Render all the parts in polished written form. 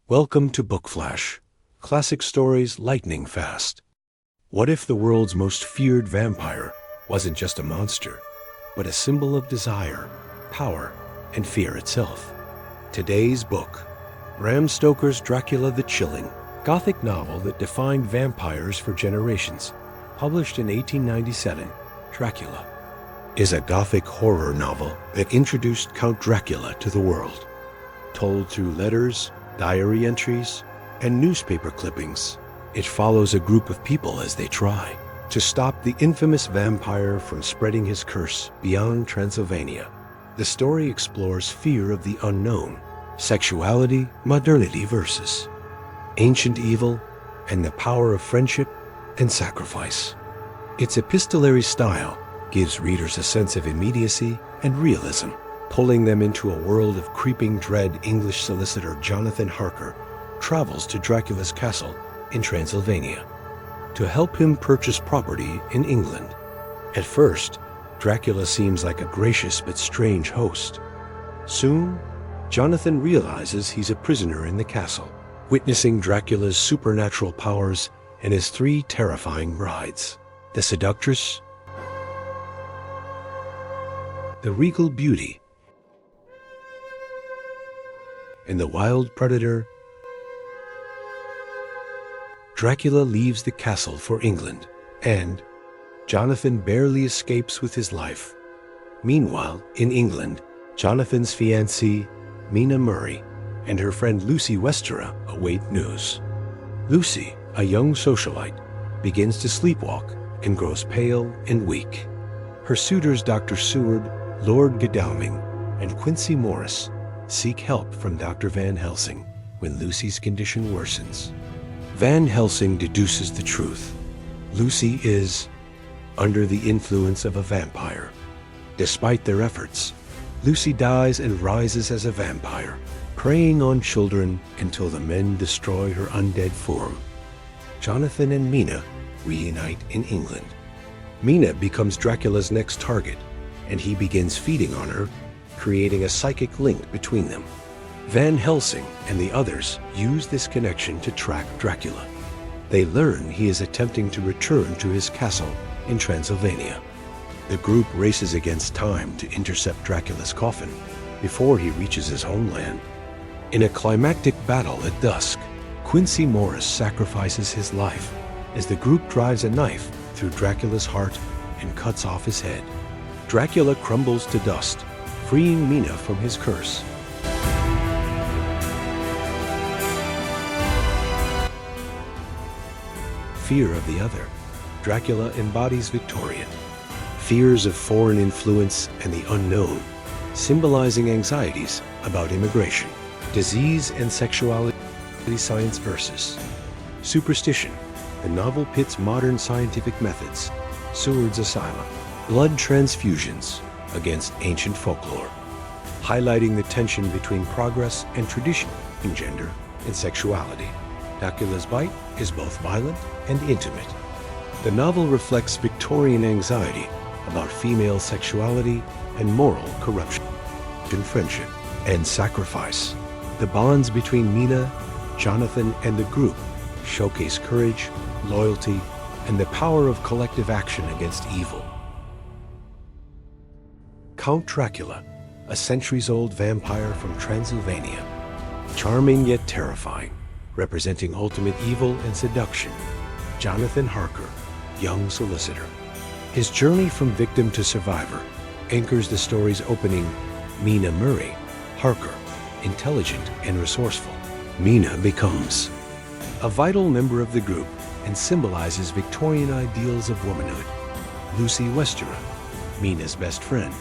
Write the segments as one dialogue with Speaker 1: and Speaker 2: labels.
Speaker 1: Welcome to BookFlash, classic stories lightning fast. What if the world's most feared vampire wasn't just a monster, but a symbol of desire, power, and fear itself? Today's book, Bram Stoker's Dracula the Chilling, Gothic novel that defined vampires for generations, published in 1897, Dracula, is a Gothic horror novel that introduced Count Dracula to the world. Told through letters, diary entries, and newspaper clippings, it follows a group of people as they try to stop the infamous vampire from spreading his curse beyond Transylvania. The story explores fear of the unknown, sexuality, modernity versus ancient evil, and the power of friendship and sacrifice. Its epistolary style gives readers a sense of immediacy and realism, pulling them into a world of creeping dread. English solicitor Jonathan Harker travels to Dracula's castle in Transylvania to help him purchase property in England. At first, Dracula seems like a gracious but strange host. Soon, Jonathan realizes he's a prisoner in the castle, witnessing Dracula's supernatural powers and his three terrifying brides: the seductress, the regal beauty, and the wild predator. Dracula leaves the castle for England, and Jonathan barely escapes with his life. Meanwhile, in England, Jonathan's fiancée, Mina Murray, and her friend Lucy Westenra await news. Lucy, a young socialite, begins to sleepwalk and grows pale and weak. Her suitors Dr. Seward, Lord Godalming, and Quincy Morris seek help from Dr. Van Helsing when Lucy's condition worsens. Van Helsing deduces the truth. Lucy is under the influence of a vampire. Despite their efforts, Lucy dies and rises as a vampire, preying on children until the men destroy her undead form. Jonathan and Mina reunite in England. Mina becomes Dracula's next target, and he begins feeding on her, creating a psychic link between them. Van Helsing and the others use this connection to track Dracula. They learn he is attempting to return to his castle in Transylvania. The group races against time to intercept Dracula's coffin before he reaches his homeland. In a climactic battle at dusk, Quincy Morris sacrifices his life as the group drives a knife through Dracula's heart and cuts off his head. Dracula crumbles to dust, freeing Mina from his curse. Fear of the other. Dracula embodies Victorian fears of foreign influence and the unknown, symbolizing anxieties about immigration, disease, and sexuality. Science versus superstition. The novel pits modern scientific methods, Seward's asylum, blood transfusions, against ancient folklore, highlighting the tension between progress and tradition in gender and sexuality. Dracula's bite is both violent and intimate. The novel reflects Victorian anxiety about female sexuality and moral corruption, friendship, and sacrifice. The bonds between Mina, Jonathan, and the group showcase courage, loyalty, and the power of collective action against evil. Count Dracula, a centuries-old vampire from Transylvania, charming yet terrifying, representing ultimate evil and seduction. Jonathan Harker, young solicitor. His journey from victim to survivor anchors the story's opening. Mina Murray, Harker, intelligent and resourceful. Mina becomes a vital member of the group and symbolizes Victorian ideals of womanhood. Lucy Westenra, Mina's best friend.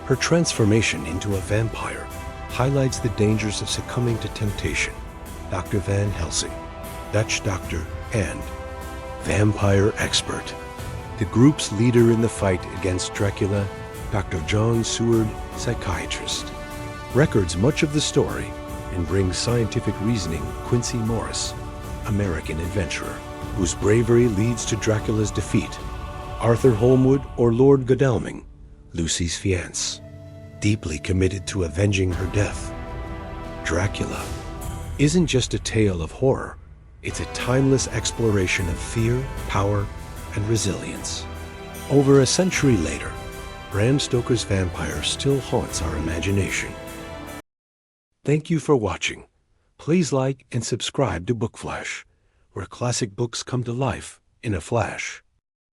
Speaker 1: Her transformation into a vampire highlights the dangers of succumbing to temptation. Dr. Van Helsing, Dutch doctor and vampire expert. The group's leader in the fight against Dracula, Dr. John Seward, psychiatrist, records much of the story and brings scientific reasoning. Quincy Morris, American adventurer, whose bravery leads to Dracula's defeat. Arthur Holmwood, or Lord Godalming, Lucy's fiancé, deeply committed to avenging her death. Dracula, isn't just a tale of horror, it's a timeless exploration of fear, power, and resilience. Over a century later, Bram Stoker's vampire still haunts our imagination. Thank you for watching. Please like and subscribe to BookFlash, where classic books come to life in a flash.